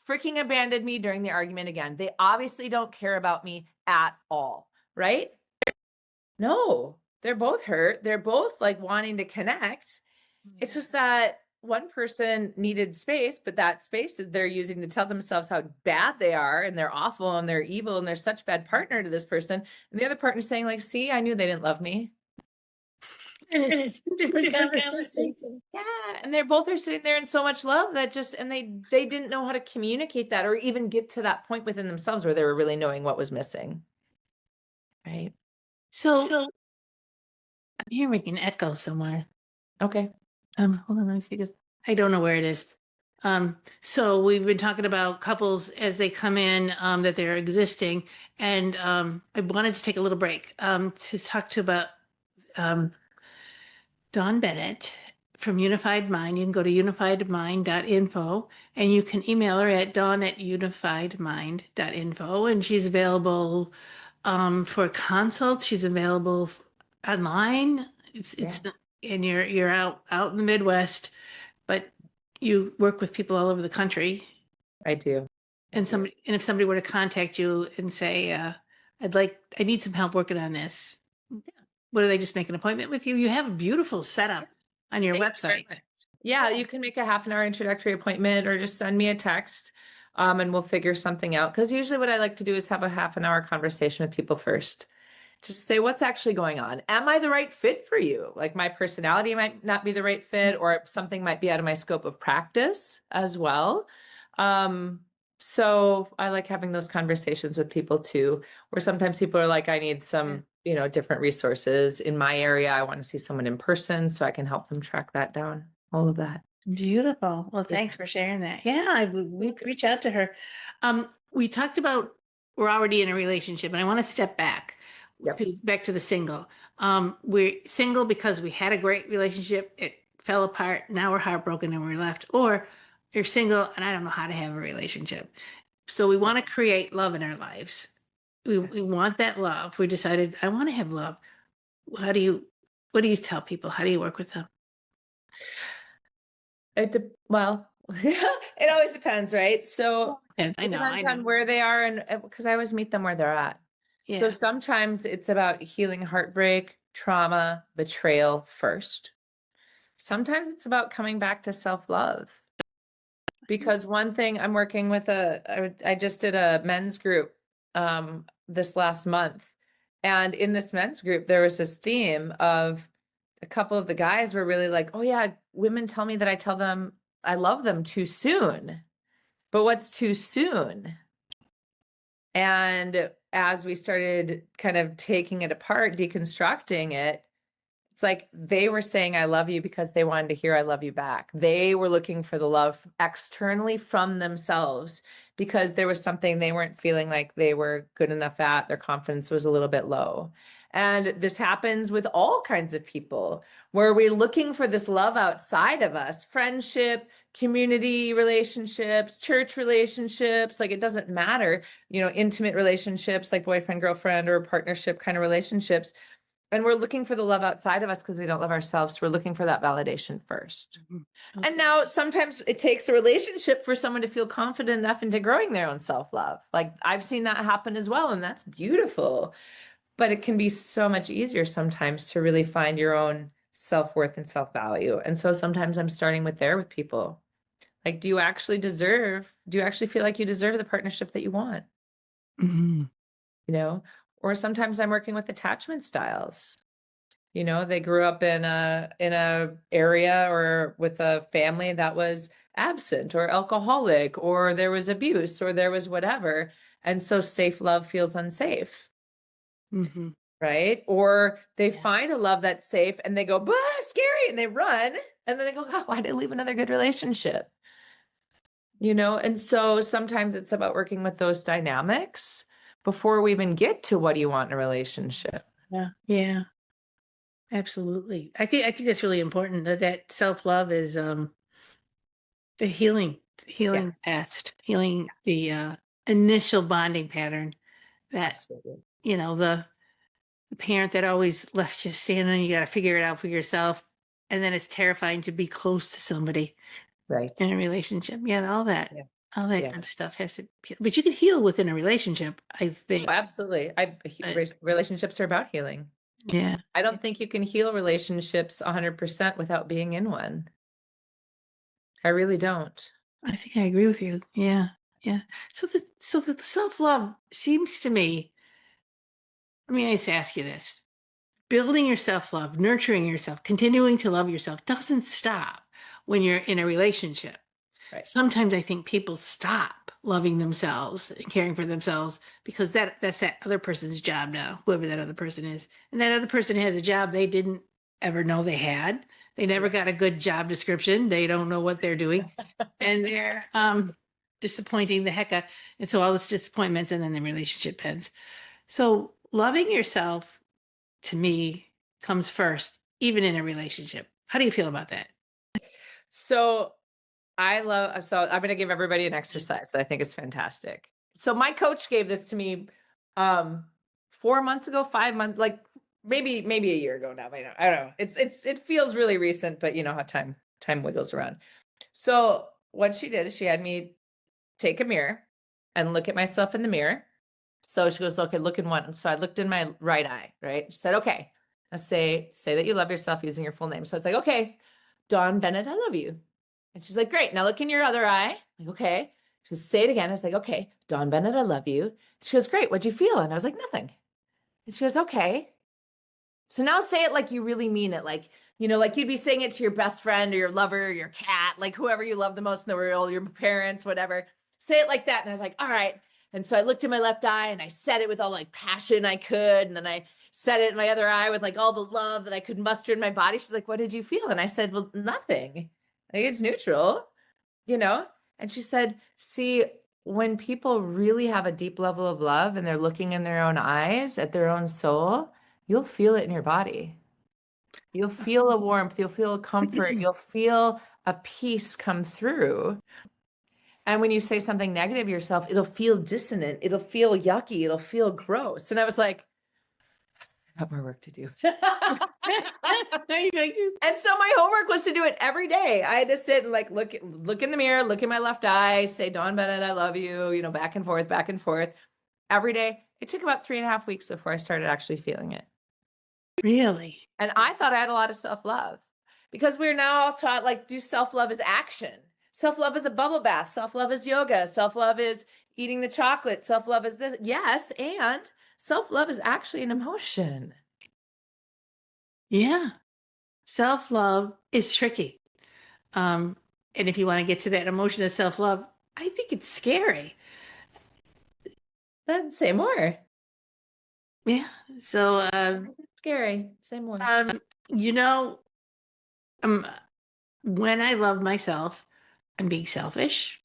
Freaking abandoned me during the argument again. They obviously don't care about me at all, right? No, they're both hurt. They're both like wanting to connect. It's just that one person needed space, but that space is they're using to tell themselves how bad they are and they're awful and they're evil and they're such bad partner to this person. And the other partner saying like, see, I knew they didn't love me. And it's two different conversations. Yeah. And they're both are sitting there in so much love that just, and they didn't know how to communicate that or even get to that point within themselves where they were really knowing what was missing. Right. So I'm hearing an echo somewhere. Okay. Hold on, let me see. I don't know where it is. So we've been talking about couples as they come in, that they're existing, and I wanted to take a little break to talk to about Dawn Bennett from Unified Mind. You can go to unifiedmind.info and you can email her at dawn@unifiedmind.info, and she's available for consults. She's available online. It's and you're out in the Midwest, but you work with people all over the country. I do. And if somebody were to contact you and say, I need some help working on this. What do they just make an appointment with you? You have a beautiful setup on your website. Yeah, you can make a half-an-hour introductory appointment or just send me a text, and we'll figure something out. Because usually what I like to do is have a half-an-hour conversation with people first. Just say, what's actually going on? Am I the right fit for you? Like my personality might not be the right fit, or something might be out of my scope of practice as well. So I like having those conversations with people too, where sometimes people are like, I need some, different resources in my area. I want to see someone in person so I can help them track that down. All of that. Beautiful. Well, thanks for sharing that. Yeah, we reach out to her. We talked about we're already in a relationship, and I want to step back back to the single. We're single because we had a great relationship. It fell apart. Now we're heartbroken and we're left. Or you're single and I don't know how to have a relationship. So we want to create love in our lives. We want that love. We decided, I want to have love. What do you tell people? How do you work with them? Well, it always depends, right? So it depends on where they are, and because I always meet them where they're at. Yeah. So sometimes it's about healing heartbreak, trauma, betrayal first. Sometimes it's about coming back to self-love. Because one thing I'm working with I just did a men's group this last month. And in this men's group, there was this theme of a couple of the guys were really like, oh yeah, women tell me that I tell them I love them too soon. But what's too soon? And as we started kind of taking it apart, deconstructing it, it's like they were saying, I love you because they wanted to hear, I love you back. They were looking for the love externally from themselves because there was something they weren't feeling like they were good enough at. Their confidence was a little bit low. And this happens with all kinds of people where we're looking for this love outside of us, friendship, community relationships, church relationships, like it doesn't matter, intimate relationships like boyfriend, girlfriend, or partnership kind of relationships. And we're looking for the love outside of us because we don't love ourselves. So we're looking for that validation first. Okay. And now sometimes it takes a relationship for someone to feel confident enough into growing their own self-love. Like I've seen that happen as well, and that's beautiful. But it can be so much easier sometimes to really find your own self-worth and self-value. And so sometimes I'm starting with people. Like, do you actually feel like you deserve the partnership that you want? Mhm. You know, or sometimes I'm working with attachment styles. They grew up in a area or with a family that was absent or alcoholic, or there was abuse, or there was whatever. And so safe love feels unsafe, Mhm. right? Or they Yeah. find a love that's safe and they go, bah, scary, and they run. And then they go, God, why did I leave another good relationship? And so sometimes it's about working with those dynamics before we even get to what do you want in a relationship. Yeah. Yeah. Absolutely. I think that's really important that self-love is the Yeah, healing past, healing the initial bonding pattern that, absolutely. the parent that always left you standing, you got to figure it out for yourself. And then it's terrifying to be close to somebody Right. in a relationship. Yeah, Yeah. all that Yeah. kind of stuff has to, but you can heal within a relationship, I Oh, think. absolutely. But Relationships are about healing. yeah, I don't think you can heal relationships 100% without being in one. I really don't. I think I agree with you. Yeah. Yeah. So the self-love seems to me, let me just ask you this. Building your self-love, nurturing yourself, continuing to love yourself doesn't stop when you're in a relationship. Right. Sometimes I think people stop loving themselves and caring for themselves because that's that other person's job now, whoever that other person is. And that other person has a job they didn't ever know they had. They never Yeah. got a good job description. They don't know what they're doing. And they're disappointing the heck out. And so all this disappointments and then the relationship ends. So loving yourself to me comes first, even in a relationship. How do you feel about that? So so I'm going to give everybody an exercise that I think is fantastic. So my coach gave this to me 4 months ago, 5 months, like maybe a year ago now. I don't know. It feels really recent, but you know how time wiggles around. So what she did is she had me take a mirror and look at myself in the mirror. So she goes, okay, look in one. So I looked in my right eye, right? She said, okay, now say that you love yourself using your full name. So it's like, okay, Dawn Bennett, I love you. And she's like, great. Now look in your other eye. I'm like, okay. She goes, say it again. I was like, okay, Dawn Bennett, I love you. She goes, great. What'd you feel? And I was like, nothing. And she goes, okay. So now say it like you really mean it. Like you'd be saying it to your best friend or your lover or your cat, like whoever you love the most in the world, your parents, whatever. Say it like that. And I was like, all right. And so I looked in my left eye and I said it with all like passion I could. And then I said it in my other eye with like all the love that I could muster in my body. She's like, what did you feel? And I said, well, nothing. Like it's neutral, you know? And she said, see, when people really have a deep level of love and they're looking in their own eyes at their own soul, you'll feel it in your body. You'll feel a warmth, you'll feel a comfort, you'll feel a peace come through. And when you say something negative to yourself, it'll feel dissonant, it'll feel yucky, it'll feel gross. And I was like, I have more work to do. And so my homework was to do it every day. I had to sit and like look in the mirror, look in my left eye, say, Dawn Bennett, I love you, back and forth every day. It took about 3.5 weeks before I started actually feeling it. Really? And I thought I had a lot of self-love because we're now taught like do self-love as action. Self-love is a bubble bath. Self-love is yoga. Self-love is eating the chocolate. Self-love is this. Yes, and self-love is actually an emotion. Yeah. Self-love is tricky. And if you want to get to that emotion of self-love, I think it's scary. Then say more. Yeah. So, It's scary. Say more. you know, um, when I love myself, I'm being selfish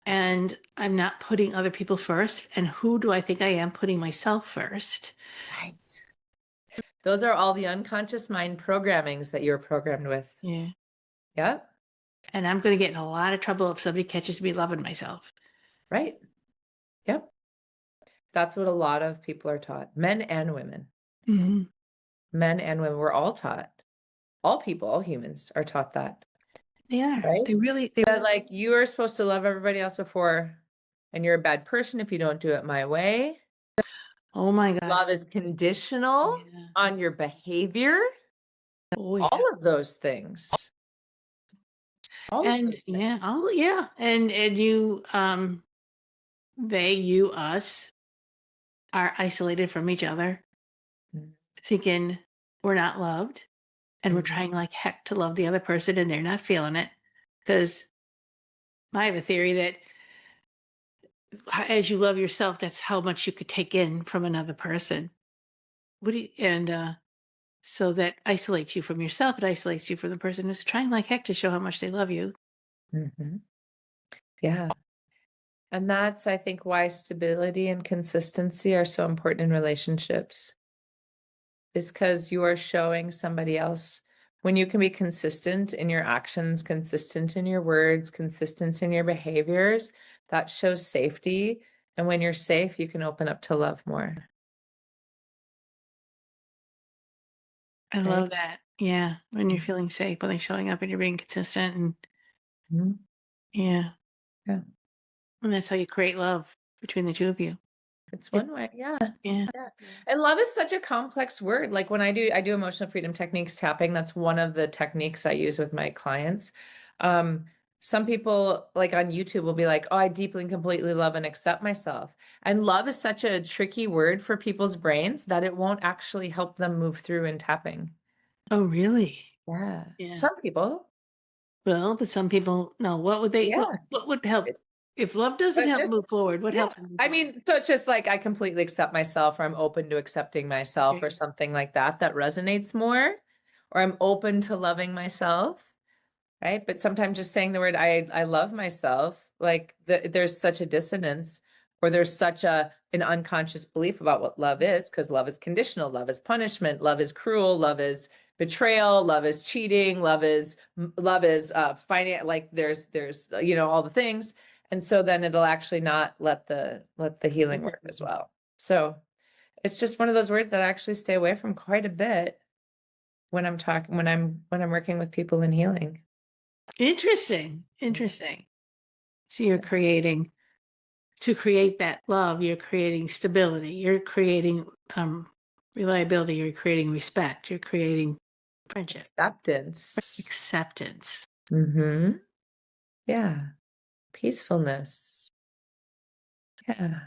and I'm not putting other people first. And who do I think I am putting myself first? Right. Those are all the unconscious mind programmings that you're programmed with. Yeah. Yep. And I'm going to get in a lot of trouble if somebody catches me loving myself. Right. Yep. That's what a lot of people are taught, men and women. Mm-hmm. Men and women, we're all taught. All people, all humans are taught that, They are. right? They That like you are supposed to love everybody else before, and you're a bad person if you don't do it my way. oh my gosh. Love is conditional Yeah. on your behavior. Oh yeah. All of those things. All of And those things. yeah, oh yeah. And you they, you, us are isolated from each other, thinking we're not loved, and we're Mhm. trying like heck to love the other person and they're not feeling it. Because I have a theory that as you love yourself, that's how much you could take in from another person. What do you, and so that isolates you from yourself. It isolates you from the person who's trying like heck to show how much they love you. Mhm. Yeah. And that's, I think, why stability and consistency are so important in relationships, is because you are showing somebody else when you can be consistent in your actions, consistent in your words, consistent in your behaviors, that shows safety. And when you're safe, you can open up to love more, I right? love that. Yeah. When you're feeling safe, when they're showing up and you're being consistent and Mhm. yeah. Yeah. And that's how you create love between the two of you. It's It, one way. Yeah. yeah. Yeah. And love is such a complex word. Like when I do emotional freedom techniques tapping, that's one of the techniques I use with my clients. Um, some people like on YouTube will be like, "Oh, I deeply and completely love and accept myself." And love is such a tricky word for people's brains that it won't actually help them move through in tapping. Oh, really? Yeah. Yeah. Some people. Well, but some people, no, what would they, Yeah. what would help? If love doesn't But help there's move forward, what Yeah. helps them move I forward? mean, so it's just like I completely accept myself, or I'm open to accepting myself, or Okay. something like that that resonates more, or I'm open to loving myself, right? But sometimes just saying the word I love myself, like there's such a dissonance, or there's such an unconscious belief about what love is, because love is conditional, love is punishment, love is cruel, love is betrayal, love is cheating, love is finance, like there's all the things. And so then it'll actually not let the healing work as well. So it's just one of those words that I actually stay away from quite a bit when I'm talking when I'm working with people in healing. Interesting. Interesting. So you're creating, to create that love, you're creating stability, you're creating reliability, you're creating respect, you're creating friendship, Acceptance. acceptance. Mm-hmm. Yeah. Peacefulness. Yeah.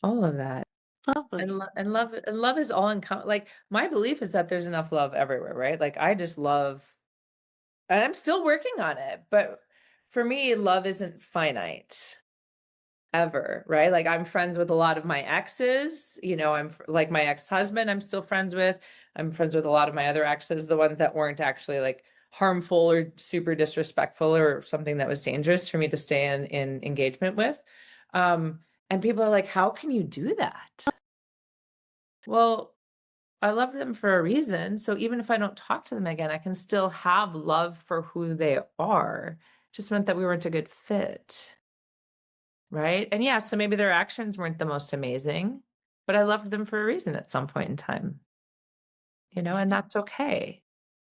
All of that. And Lovely. love is all like my belief is that there's enough love everywhere, right? Like I just love, and I'm still working on it, but for me, love isn't finite ever, right? Like I'm friends with a lot of my exes, I'm like my ex-husband, I'm still friends with. I'm friends with a lot of my other exes, the ones that weren't actually like harmful or super disrespectful or something that was dangerous for me to stay in engagement with. Um, and people are like, how can you do that? Well, I love them for a reason. So even if I don't talk to them again, I can still have love for who they are. Just meant that we weren't a good fit. Right? And yeah, so maybe their actions weren't the most amazing, but I loved them for a reason at some point in time, and that's okay.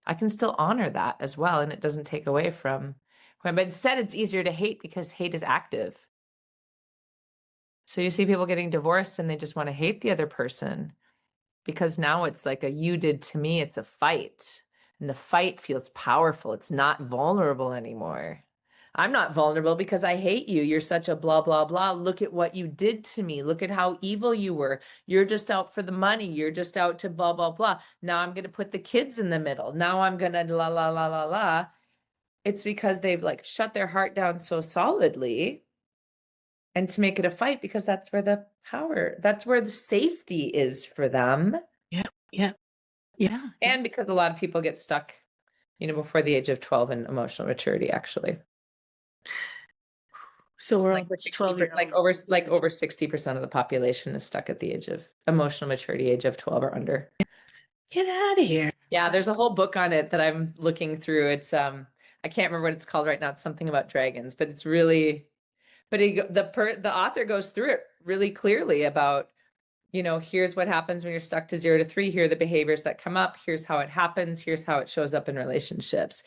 I can still honor that as well, and it doesn't take away from but instead it's easier to hate because hate is active. So you see people getting divorced and they just want to hate the other person because now it's like a you did to me, it's a fight. And the fight feels powerful. It's not vulnerable anymore. I'm not vulnerable because I hate you. You're such a blah, blah, blah. Look at what you did to me. Look at how evil you were. You're just out for the money. You're just out to blah, blah, blah. Now I'm going to put the kids in the middle. Now I'm going to la, la, la, la, la. It's because they've like shut their heart down so solidly, and to make it a fight because that's where the safety is for them. Yeah. Yeah. Yeah. Yeah. And because a lot of people get stuck, before the age of 12 in emotional maturity, actually. So we're all Like but 60, 12 year like olds. over 60% of the population is stuck at the age of emotional maturity, age of 12 or under. Get out of here. Yeah, there's a whole book on it that I'm looking through. It's I can't remember what it's called right now. It's something about dragons, but it's really, but the author goes through it really clearly about here's what happens when you're stuck to 0 to 3. Here are the behaviors that come up. Here's how it happens. Here's how it shows up in relationships.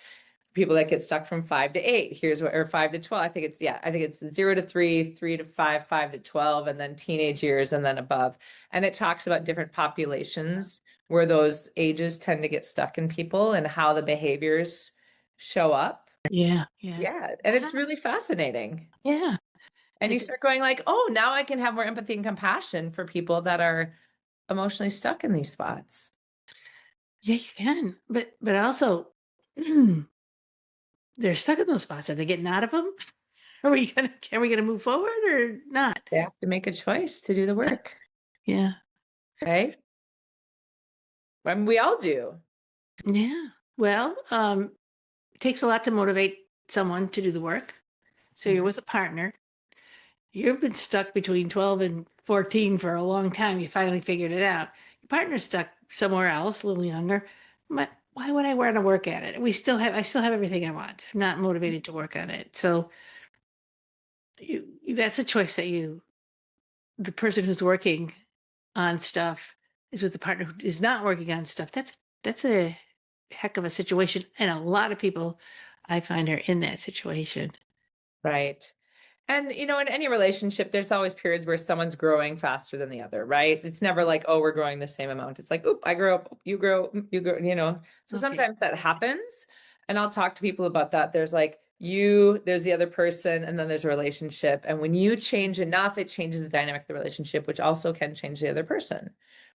People that get stuck from 5 to 8, here's what, or 5 to 12. I think it's 0 to 3, 3 to 5, 5 to 12, and then teenage years and then above. And it talks about different populations where those ages tend to get stuck in people and how the behaviors show up. Yeah. Yeah. Yeah. And it's really fascinating. Yeah. And you start going like, oh, now I can have more empathy and compassion for people that are emotionally stuck in these spots. Yeah, you can. But also they're stuck in those spots. Are they getting out of them? Are we gonna move forward or not? They have to make a choice to do the work, Yeah. right? I mean, we all do. Yeah. Well, it takes a lot to motivate someone to do the work. So you're with a partner. You've been stuck between 12 and 14 for a long time. You finally figured it out. Your partner's stuck somewhere else, a little younger. But why would I want to work at it? I still have everything I want. I'm not motivated to work on it. So that's a choice that the person who's working on stuff is with the partner who is not working on stuff. That's a heck of a situation. And a lot of people I find are in that situation. Right. And, in any relationship, there's always periods where someone's growing faster than the other, right? It's never like, oh, we're growing the same amount. It's like, oop, I grow up, you grow, you grow. So Okay. sometimes that happens. And I'll talk to people about that. There's like there's the other person, and then there's a relationship. And when you change enough, it changes the dynamic of the relationship, which also can change the other person.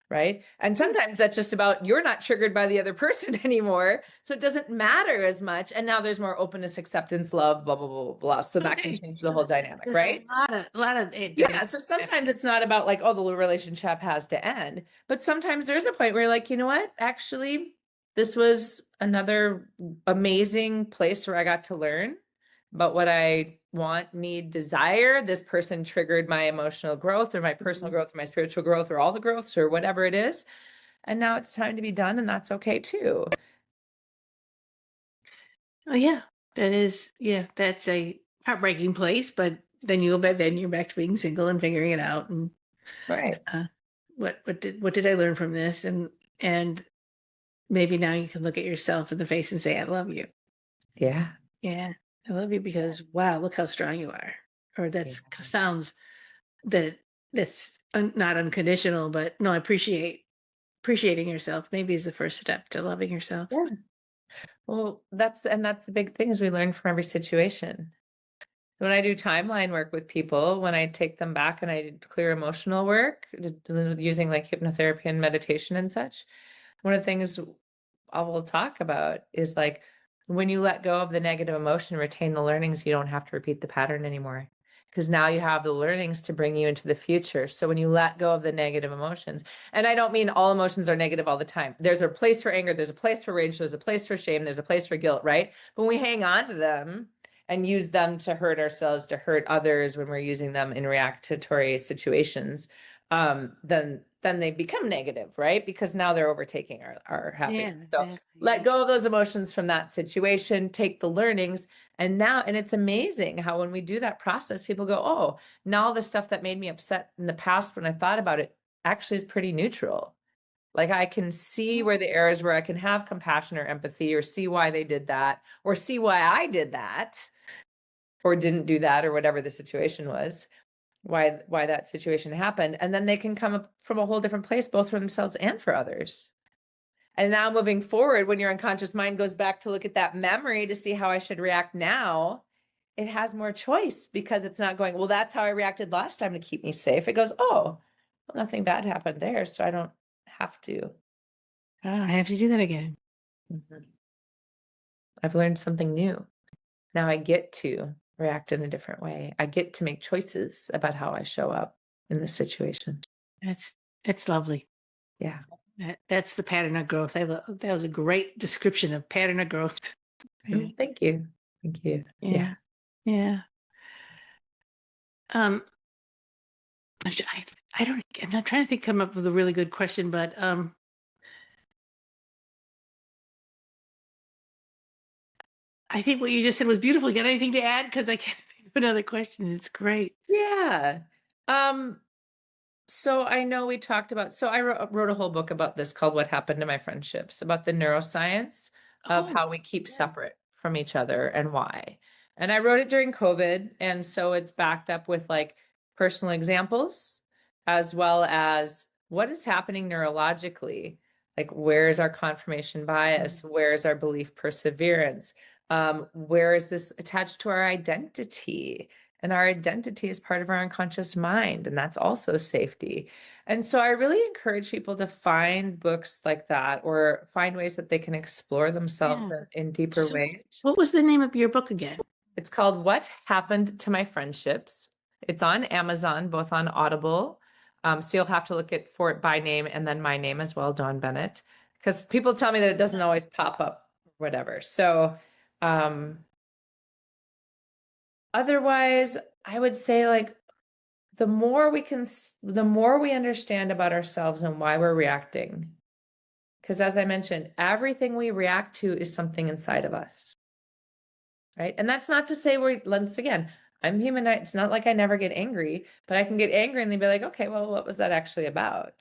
Right. And sometimes that's just about you're not triggered by the other person anymore. So it doesn't matter as much. And now there's more openness, acceptance, love, blah, blah, blah, blah, blah. So that can change the whole dynamic, right? A lot of it. Yeah. So sometimes it's not about like, oh, the relationship has to end. But sometimes there's a point where you're like, you know what? Actually, this was another amazing place where I got to learn about what I want, need, desire. This person triggered my emotional growth or my personal growth or my spiritual growth or all the growths or whatever it is. And now it's time to be done, and that's okay too. Oh yeah, that's a heartbreaking place. But then you're back to being single and figuring it out. And Right. what did I learn from this? And maybe now you can look at yourself in the face and say, I love you. Yeah. Yeah, I love you because wow, look how strong you are. Or Yeah. sounds that's not unconditional, but no, appreciating yourself maybe is the first step to loving yourself. Yeah. Well, that's the big thing is we learn from every situation. When I do timeline work with people, when I take them back and I clear emotional work using like hypnotherapy and meditation and such, one of the things I will talk about is like when you let go of the negative emotion, retain the learnings, you don't have to repeat the pattern anymore. Because now you have the learnings to bring you into the future. So when you let go of the negative emotions, and I don't mean all emotions are negative all the time. There's a place for anger, there's a place for rage, there's a place for shame, there's a place for guilt, right? But when we hang on to them and use them to hurt ourselves, to hurt others when we're using them in reactatory situations, then they become negative, right? Because now they're overtaking our happiness. Yeah, So exactly. let go of those emotions from that situation, take the learnings. And it's amazing how when we do that process, people go, oh, now the stuff that made me upset in the past when I thought about it actually is pretty neutral. Like I can see where the areas where I can have compassion or empathy or see why they did that or see why I did that or didn't do that or whatever the situation was, why that situation happened. And then they can come up from a whole different place, both for themselves and for others. And now moving forward, when your unconscious mind goes back to look at that memory to see how I should react now, it has more choice because it's not going, well, that's how I reacted last time to keep me safe. It goes, oh, well, nothing bad happened there, so I don't have to. I have to do that again. Mhm. I've learned something new. Now I get to react in a different way. I get to make choices about how I show up in this situation. That's lovely. Yeah. That's the pattern of growth. That was a great description of pattern of growth. Yeah. Thank you. Thank you. Yeah. Yeah. I'm not trying to come up with a really good question, but I think what you just said was beautiful. You got anything to add? Because I can't think of another question. It's great. Yeah. So I know we talked about, so I wrote a whole book about this called What Happened to My Friendships, about the neuroscience of Oh, how we keep yeah. separate from each other and why. And I wrote it during COVID. And so it's backed up with like personal examples as well as what is happening neurologically. Like, where is our confirmation bias? Where is our belief perseverance? Where is this attached to our identity? And our identity is part of our unconscious mind, and that's also safety. And so I really encourage people to find books like that or find ways that they can explore themselves Yeah. in deeper So, ways. what was the name of your book again? It's called What Happened to My Friendships. It's on Amazon, both on Audible. So you'll have to look at for it by name and then my name as well, Dawn Bennett, because people tell me that it doesn't always pop up, whatever. So um, otherwise, I would say like the more we understand about ourselves and why we're reacting. Because as I mentioned, everything we react to is something inside of us, right? And that's not to say once again, I'm human. It's not like I never get angry, but I can get angry and then be like, okay, well, what was that actually about?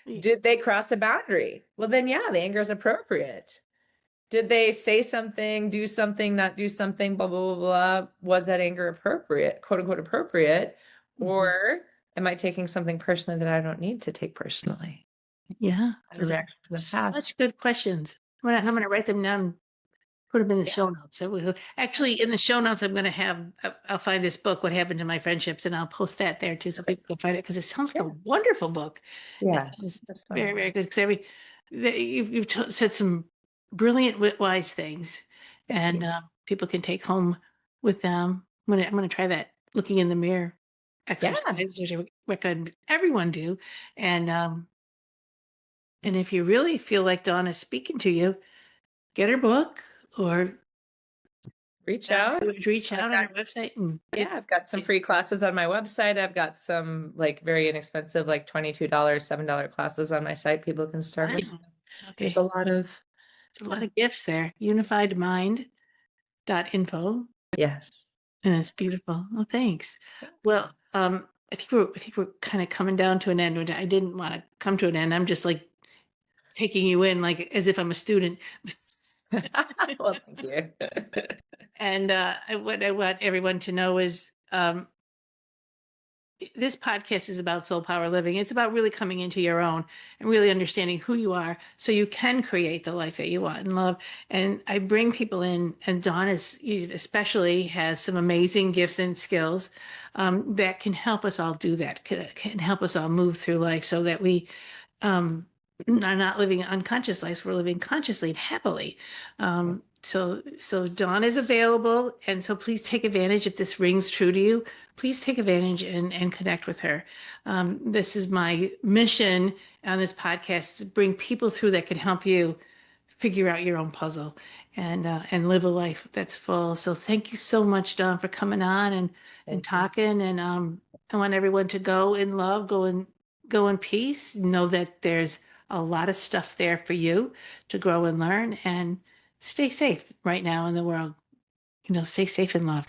Yeah. Did they cross a boundary? Well, then, yeah, the anger is appropriate. Did they say something, do something, not do something, blah, blah, blah, blah? Was that anger appropriate, quote unquote, appropriate? Mhm. Or am I taking something personally that I don't need to take personally? Yeah, As a those are reaction to the past. such good questions. I'm gonna write them down, put them in the Yeah, show notes. Actually, in the show notes, I'm gonna have, I'll find this book, What Happened to My Friendships, and I'll post that there too, so perfect. people can find it, because it sounds like a Yeah, wonderful book. It yeah, sounds that's very, fun. very good, because you've said some brilliant, wise things, Thank and you. people can take home with them. I'm gonna try that looking in the mirror Yeah, exercise, which I recommend everyone do. And and if you really feel like Dawn is speaking to you, get her book, or reach out. reach I've out on got, her website and yeah, get. I've got some free classes on my website. I've got some like very inexpensive, like $22, $7 classes on my site people can start with. Wow. There's Okay. a lot of, It's a lot yeah. of gifts there. Unifiedmind.info. Yes. And it's beautiful. Oh, thanks. Well, I think we're kind of coming down to an end. I didn't want to come to an end. I'm just like taking you in, like as if I'm a student. Well, thank you. And what I want everyone to know is, this podcast is about soul power living. It's about really coming into your own and really understanding who you are, so you can create the life that you want and love. And I bring people in, and Dawn especially has some amazing gifts and skills that can help us all do that, can help us all move through life, so that we um, are not living unconscious lives. We're living consciously and happily. So Dawn is available. And so please take advantage. If this rings true to you, please take advantage and connect with her. This is my mission on this podcast, to bring people through that can help you figure out your own puzzle and live a life that's full. So thank you so much, Dawn, for coming on and Thank you. talking. And I want everyone to go in love, go in peace. Know that there's a lot of stuff there for you to grow and learn, and stay safe right now in the world. Stay safe in love.